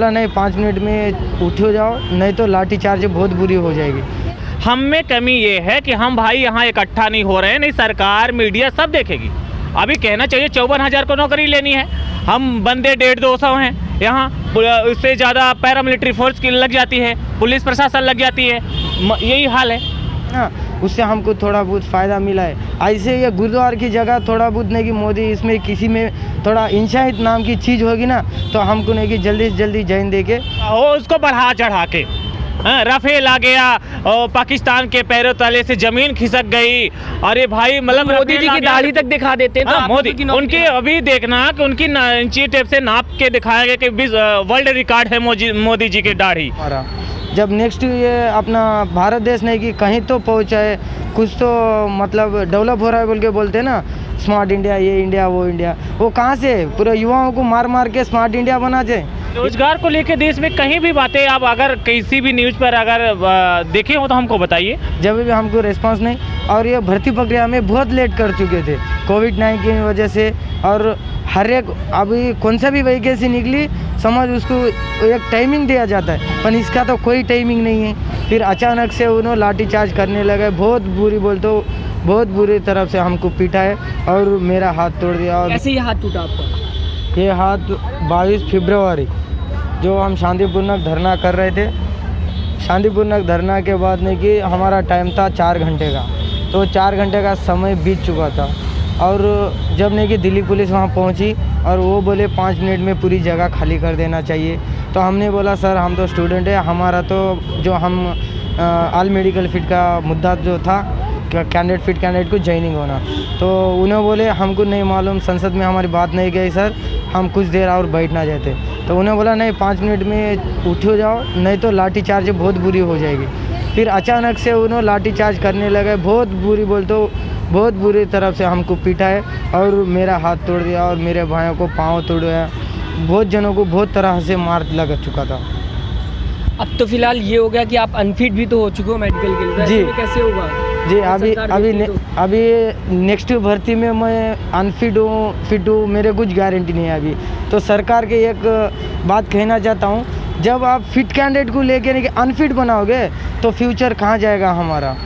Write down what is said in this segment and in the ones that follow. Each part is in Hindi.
बोला नहीं 5 मिनट में उठ जाओ, नहीं तो लाठी चार्ज बहुत बुरी हो जाएगी। हम में कमी ये है कि हम भाई यहाँ इकट्ठा नहीं हो रहे हैं, नहीं सरकार मीडिया सब देखेगी। अभी कहना चाहिए 54,000 को नौकरी लेनी है, हम बंदे 150-200 हैं यहाँ, उससे ज़्यादा पैरामिलिट्री फोर्स की लग जाती है, पुलिस प्रशासन लग जाती है, यही हाल है। हाँ, उससे हमको थोड़ा बहुत फ़ायदा मिला है। ऐसे ये गुरुद्वार की जगह थोड़ा बहुत नहीं कि मोदी इसमें किसी में थोड़ा इंशाहित नाम की चीज़ होगी ना, तो हमको नहीं कि जल्दी से जल्दी जैन दे के उसको बढ़ा चढ़ा के राफेल आ गया और पाकिस्तान के पैरों तले से जमीन खिसक गई। अरे भाई मतलब मोदी जी की दाढ़ी तक दिखा देते हैं। तो मोदी उनकी अभी देखना कि उनकी इंची टेप से नाप के दिखाया गया कि वर्ल्ड रिकॉर्ड है मोदी जी की दाढ़ी। हमारा जब नेक्स्ट ये अपना भारत देश नहीं कि कहीं तो पहुँचा है, कुछ तो मतलब डेवलप हो रहा है बोल के बोलते हैं ना, स्मार्ट इंडिया, ये इंडिया वो इंडिया, वो कहाँ से पूरे युवाओं को मार मार के स्मार्ट इंडिया बना जाए। रोजगार को लेकर देश में कहीं भी बातें आप अगर किसी भी न्यूज़ पर अगर देखे हो तो हमको बताइए। जब भी हमको रिस्पांस नहीं, और ये भर्ती प्रक्रिया में बहुत लेट कर चुके थे कोविड-19 की वजह से, और हर एक अभी कौन सा भी वैकेंसी निकली समझ उसको एक टाइमिंग दिया जाता है, पर इसका तो कोई टाइमिंग नहीं है। फिर अचानक से उन्होंने लाठीचार्ज करने लगे, बहुत बुरी बोलते हो, बहुत बुरी तरफ से हमको पीटा है और मेरा हाथ तोड़ दिया। और कैसे ये हाथ टूटा आपका? ये हाथ 22 फरवरी जो हम शांतिपूर्वक धरना कर रहे थे, शांतिपूर्वक धरना के बाद नहीं कि हमारा टाइम था 4 घंटे का, तो 4 घंटे का समय बीत चुका था। और जब नहीं कि दिल्ली पुलिस वहाँ पहुँची और वो बोले 5 मिनट में पूरी जगह खाली कर देना चाहिए, तो हमने बोला सर हम तो स्टूडेंट है, हमारा तो जो हम ऑल मेडिकल फिट का मुद्दा जो था कैंडिडेट फिट कैंडिडेट को ज्वाइनिंग होना, तो उन्होंने बोले हमको नहीं मालूम, संसद में हमारी बात नहीं गई सर, हम कुछ देर और बैठना चाहते। तो उन्होंने बोला नहीं 5 मिनट में उठ जाओ, नहीं तो लाठी चार्ज बहुत बुरी हो जाएगी। फिर अचानक से उन्होंने लाठी चार्ज करने लगे, बहुत बुरी बोलते हो, बहुत बुरी तरफ से हमको पीटा है और मेरा हाथ तोड़ दिया और मेरे भाइयों को पाँव तोड़ा, बहुत जनों को बहुत तरह से मार लग चुका था। अब तो फिलहाल ये हो गया कि आप अनफिट भी तो हो चुके हो मेडिकल के लिए, तो ऐसे में कैसे होगा? जी अभी नेक्स्ट भर्ती में मैं अनफिट हूँ फिट हूँ, मेरे कुछ गारंटी नहीं है अभी। तो सरकार के एक बात कहना चाहता हूँ, जब आप फिट कैंडिडेट को लेके नहीं अनफिट बनाओगे तो फ्यूचर कहाँ जाएगा हमारा।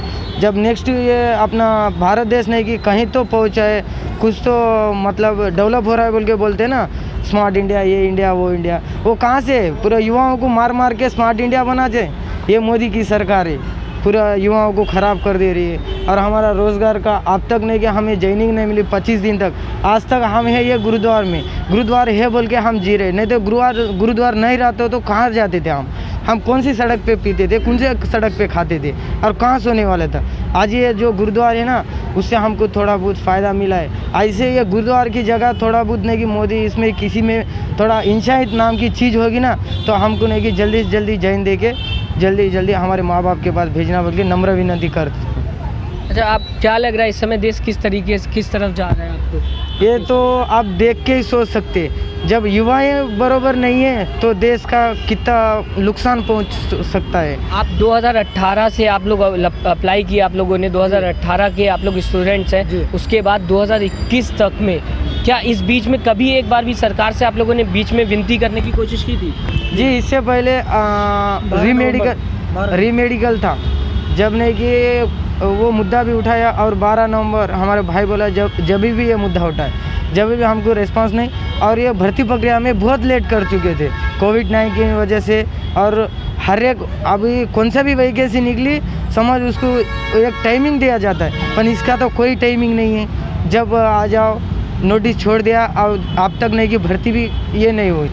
जब नेक्स्ट ये अपना भारत देश नहीं कि कहीं तो पहुँचा है, कुछ तो मतलब डेवलप हो रहा है बोल के बोलते हैं ना, स्मार्ट इंडिया, ये इंडिया वो इंडिया, वो कहाँ से पूरे युवाओं को मार मार के स्मार्ट इंडिया बना जाए। ये मोदी की सरकार है, पूरा युवाओं को ख़राब कर दे रही है। और हमारा रोज़गार का अब तक नहीं कि हमें ज्वाइनिंग नहीं मिली 25 दिन तक, आज तक हम है ये गुरुद्वार में, गुरुद्वार है बोल के हम जी रहे, नहीं तो गुरुद्वार नहीं रहते तो कहाँ जाते थे हम कौन सी सड़क पे पीते थे, कौन से सड़क पे खाते थे और कहाँ सोने वाला था। आज ये जो गुरुद्वार है ना, उससे हमको थोड़ा बहुत फ़ायदा मिला है। ऐसे ये गुरुद्वार की जगह थोड़ा बहुत नहीं कि मोदी इसमें किसी में थोड़ा इंशाहित नाम की चीज़ होगी ना, तो हमको नहीं कि जल्दी से जल्दी जैन दे के जल्दी हमारे माँ बाप के पास भेजना बोल के नम्र विनती करते हैं। अच्छा, आप क्या लग रहा है इस समय देश किस तरीके से किस तरफ जा रहा है आपको? ये तो आप देख के ही सोच सकते, जब युवाएं बरोबर नहीं है तो देश का कितना नुकसान पहुंच सकता है। आप 2018 से आप लोग अप्लाई किए, आप लोगों ने 2018 के आप लोग स्टूडेंट्स हैं, उसके बाद 2021 तक में क्या इस बीच में कभी एक बार भी सरकार से आप लोगों ने बीच में विनती करने की कोशिश की थी? जी, इससे पहले रीमेडिकल था, जब नहीं कि वो मुद्दा भी उठाया और 12 नवंबर हमारे भाई बोला जब भी ये मुद्दा उठाए, जब भी हमको रिस्पांस नहीं, और ये भर्ती प्रक्रिया में बहुत लेट कर चुके थे कोविड-19 की वजह से, और हर एक अभी कौन सा भी वैकेंसी निकली समझ उसको एक टाइमिंग दिया जाता है, पर इसका तो कोई टाइमिंग नहीं है। जब आ जाओ नोटिस छोड़ दिया और अब तक नहीं कि भर्ती भी ये नहीं हुई,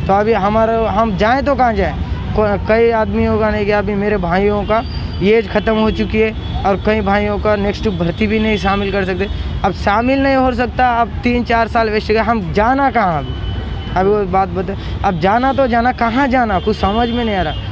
तो अभी हम जाएँ तो कहाँ जाएँ। कई आदमियों का नहीं कि अभी मेरे भाइयों का एज ख़त्म हो चुकी है और कई भाइयों का नेक्स्ट भर्ती भी नहीं शामिल कर सकते। अब शामिल नहीं हो सकता, अब 3-4 साल वेस्ट गए, हम जाना कहाँ अभी वो बात बता, अब जाना तो जाना, कहाँ जाना कुछ समझ में नहीं आ रहा।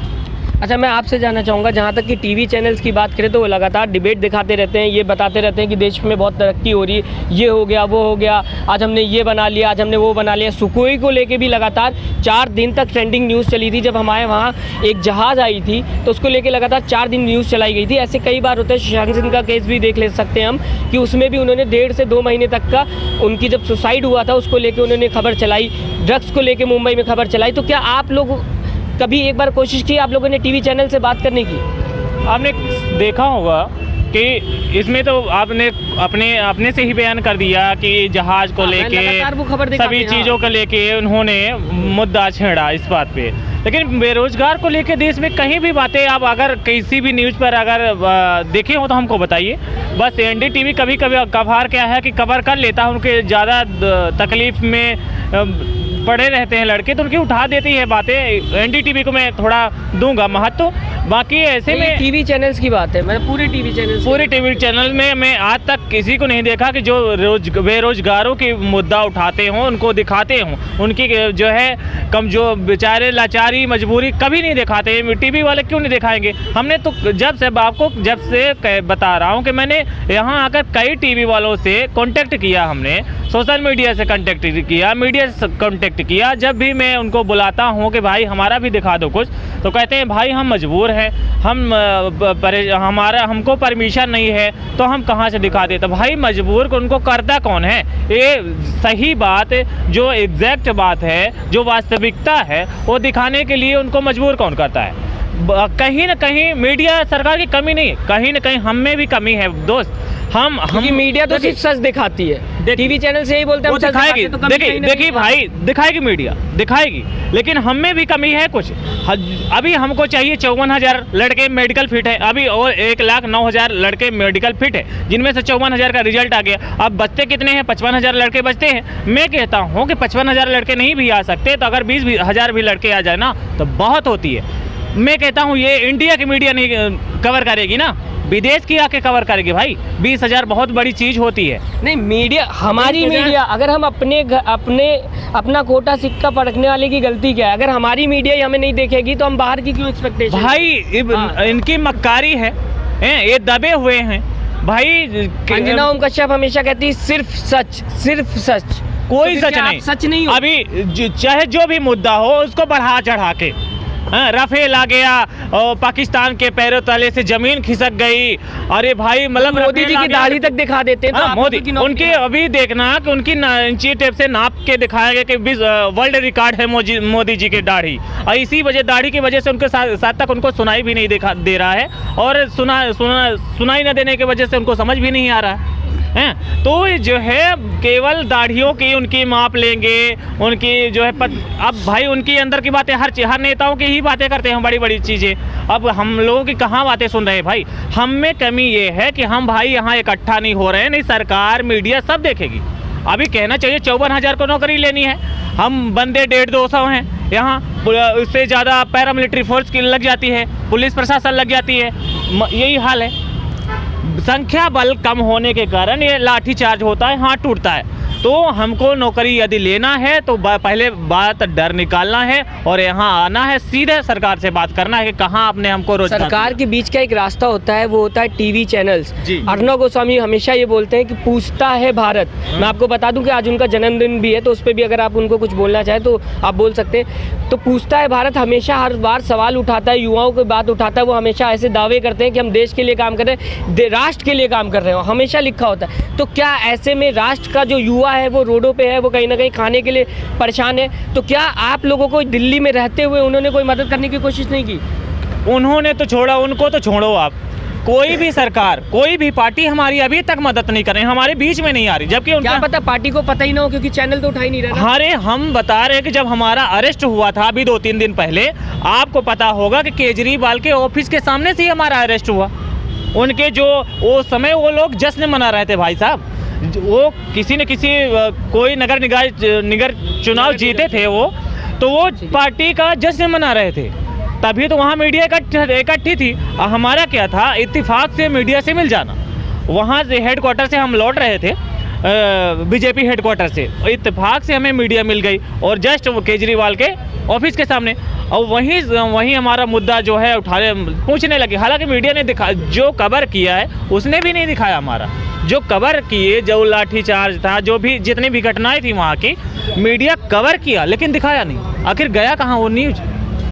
अच्छा, मैं आपसे जानना चाहूँगा, जहाँ तक कि टीवी चैनल्स की बात करें तो वो लगातार डिबेट दिखाते रहते हैं, ये बताते रहते हैं कि देश में बहुत तरक्की हो रही है, ये हो गया वो हो गया, आज हमने ये बना लिया, आज हमने वो बना लिया। सुखोई को लेके भी लगातार 4 दिन तक ट्रेंडिंग न्यूज़ चली थी। जब हमारे वहाँ एक जहाज़ आई थी तो उसको लेके लगातार 4 दिन न्यूज़ चलाई गई थी। ऐसे कई बार होता है, सुशांत सिंह का केस भी देख ले सकते हैं हम, कि उसमें भी उन्होंने 1.5 से 2 महीने तक का, उनकी जब सुसाइड हुआ था उसको लेके उन्होंने खबर चलाई, ड्रग्स को लेके मुंबई में खबर चलाई। तो क्या आप लोग कभी एक बार कोशिश की आप लोगों ने टीवी चैनल से बात करने की? आपने देखा होगा कि इसमें तो आपने अपने से ही बयान कर दिया कि जहाज को लगातार वो खबर लेके दिखाते सभी हैं, चीज़ों को लेके उन्होंने मुद्दा छेड़ा इस बात पे। लेकिन बेरोजगार को लेके देश में कहीं भी बातें आप अगर किसी भी न्यूज़ पर अगर देखे हो तो हमको बताइए। बस एनडीटीवी कभी कभी कभार क्या है कि कवर कर लेता है, उनके ज़्यादा तकलीफ में पड़े रहते हैं लड़के तो उनकी उठा देती है बातें। एनडीटीवी को मैं थोड़ा दूंगा महत्व, बाकी ऐसे में टीवी चैनल्स की बात है, मैं पूरे टीवी चैनल में मैं आज तक किसी को नहीं देखा कि जो बेरोजगारों की मुद्दा उठाते हों, उनको दिखाते हों, उनकी जो है कम जो बेचारे लाचारी मजबूरी कभी नहीं दिखाते हैं। टीवी वाले क्यों नहीं दिखाएंगे? हमने तो जब से बता रहा हूँ कि मैंने यहाँ आकर कई टीवी वालों से कांटेक्ट किया, हमने सोशल मीडिया से कांटेक्ट किया, मीडिया से कांटेक्ट किया। जब भी मैं उनको बुलाता हूँ कि भाई हमारा भी दिखा दो कुछ, तो कहते हैं भाई हम मजबूर हैं, हमको परमिशन नहीं है तो हम कहाँ से दिखा देते। भाई मजबूर को उनको करता कौन है? ये सही बात जो एग्जैक्ट बात है, जो वास्तविकता है, वो दिखाने के लिए उनको मजबूर कौन करता है? कहीं ना कहीं मीडिया सरकार की कमी नहीं, कहीं ना कहीं हम में भी कमी है दोस्त। हम मीडिया तो सिर्फ सच दिखाती है, टीवी चैनल से ही बोलते हैं वो दिखाएगी। देखिए भाई दिखाएगी, मीडिया दिखाएगी, लेकिन हम में भी कमी है कुछ। अभी हमको चाहिए 54,000 लड़के मेडिकल फिट है अभी, और 1,09,000 लड़के मेडिकल फिट है, जिनमें से 54,000 का रिजल्ट आ गया। अब बचते कितने हैं? 55,000 लड़के बचते हैं। मैं कहता हूँ कि 55,000 लड़के नहीं भी आ सकते तो अगर 20,000 भी लड़के आ जाए ना तो बहुत होती है। मैं कहता हूँ ये इंडिया की मीडिया नहीं कवर करेगी ना, विदेश की आके कवर करेगी भाई। 20,000 बहुत बड़ी चीज़ होती है। नहीं मीडिया, हमारी मीडिया, अगर हम अपना कोटा सिक्का पड़कने वाले की गलती क्या है? अगर हमारी मीडिया हमें नहीं देखेगी तो हम बाहर की क्यों एक्सपेक्टेशन? भाई इनकी मक्कारी है, ये दबे हुए हैं भाई। अंजना ओम कश्यप हमेशा कहती है सिर्फ सच, कोई सच नहीं, सच नहीं हो। अभी चाहे जो भी मुद्दा हो उसको बढ़ा चढ़ा के, राफेल आ गया और पाकिस्तान के पैरों तले से जमीन खिसक गई। अरे भाई मतलब मोदी जी की दाढ़ी तक दिखा देते हैं। तो मोदी उनके अभी देखना कि उनकी इंची टेप से नाप के दिखाया गया कि वर्ल्ड रिकॉर्ड है मोदी जी की दाढ़ी, और इसी वजह दाढ़ी की वजह से उनके साथ तक उनको सुनाई भी नहीं दे रहा है, और सुनाई न देने की वजह से उनको समझ भी नहीं आ रहा है। तो जो है केवल दाढ़ियों की उनकी माप लेंगे, उनकी जो है अब भाई उनकी अंदर की बातें हर नेताओं की ही बातें करते हैं, बड़ी बड़ी चीज़ें। अब हम लोगों की कहाँ बातें सुन रहे हैं भाई? हम में कमी ये है कि हम भाई यहाँ इकट्ठा नहीं हो रहे हैं, नहीं सरकार मीडिया सब देखेगी। अभी कहना चाहिए 54,000 को नौकरी लेनी है, हम बंदे 150-200 हैं यहाँ, उससे ज़्यादा पैरामिलिट्री फोर्स की लग जाती है, पुलिस प्रशासन लग जाती है, यही हाल है। संख्या बल कम होने के कारण ये लाठीचार्ज होता है, हाथ टूटता है। तो हमको नौकरी यदि लेना है तो पहले बात डर निकालना है और यहाँ आना है, सीधे सरकार से बात करना है कि कहाँ आपने हमको रोजगार। सरकार के बीच का एक रास्ता होता है, वो होता है टीवी चैनल्स। अर्णव गोस्वामी हमेशा ये बोलते हैं कि पूछता है भारत। मैं आपको बता दूं कि आज उनका जन्मदिन भी है, तो उस पर भी अगर आप उनको कुछ बोलना चाहें तो आप बोल सकते हैं। तो पूछता है भारत हमेशा हर बार सवाल उठाता है, युवाओं की बात उठाता है। वो हमेशा ऐसे दावे करते हैं कि हम देश के लिए काम कर रहे हैं, राष्ट्र के लिए काम कर रहे हो, हमेशा लिखा होता है। तो क्या ऐसे में राष्ट्र का जो युवा है वो रोडों पे है, वो कहीं ना कहीं खाने के लिए परेशान है, तो क्या आप लोगों को दिल्ली में रहते हुए उन्होंने कोई मदद करने की कोशिश नहीं की? उन्होंने तो छोड़ा, उनको तो छोड़ो आप। कोई भी सरकार, कोई भी पार्टी हमारी अभी तक मदद नहीं कर रही, हमारे बीच में नहीं आ रही, जबकि उनका क्या पता पार्टी को पता ही ना हो, क्योंकि चैनल तो उठा ही नहीं रहा। अरे हम बता रहे हैं कि जब हमारा अरेस्ट हुआ था अभी 2-3 दिन पहले, आपको पता होगा कि केजरीवाल के ऑफिस के सामने से ही हमारा अरेस्ट हुआ। उनके जो वो समय वो लोग जश्न मना रहे थे भाई साहब, वो किसी न किसी कोई निगर चुनाव जीते थे वो, तो वो पार्टी का जश्न मना रहे थे, तभी तो वहाँ मीडिया इकट्ठी थी। हमारा क्या था, इत्तेफाक से मीडिया से मिल जाना। वहाँ से हेडक्वार्टर से हम लौट रहे थे, बीजेपी हेडक्वार्टर से, इत्तेफाक से हमें मीडिया मिल गई और जस्ट वो केजरीवाल के ऑफिस के सामने, और वहीं हमारा मुद्दा जो है पूछने लगे। हालांकि मीडिया ने जो कवर किया है उसने भी नहीं दिखाया हमारा, जो कवर किए, जो लाठीचार्ज था, जो भी जितनी भी घटनाएं थी वहाँ की, मीडिया कवर किया लेकिन दिखाया नहीं। आखिर गया कहाँ वो न्यूज़?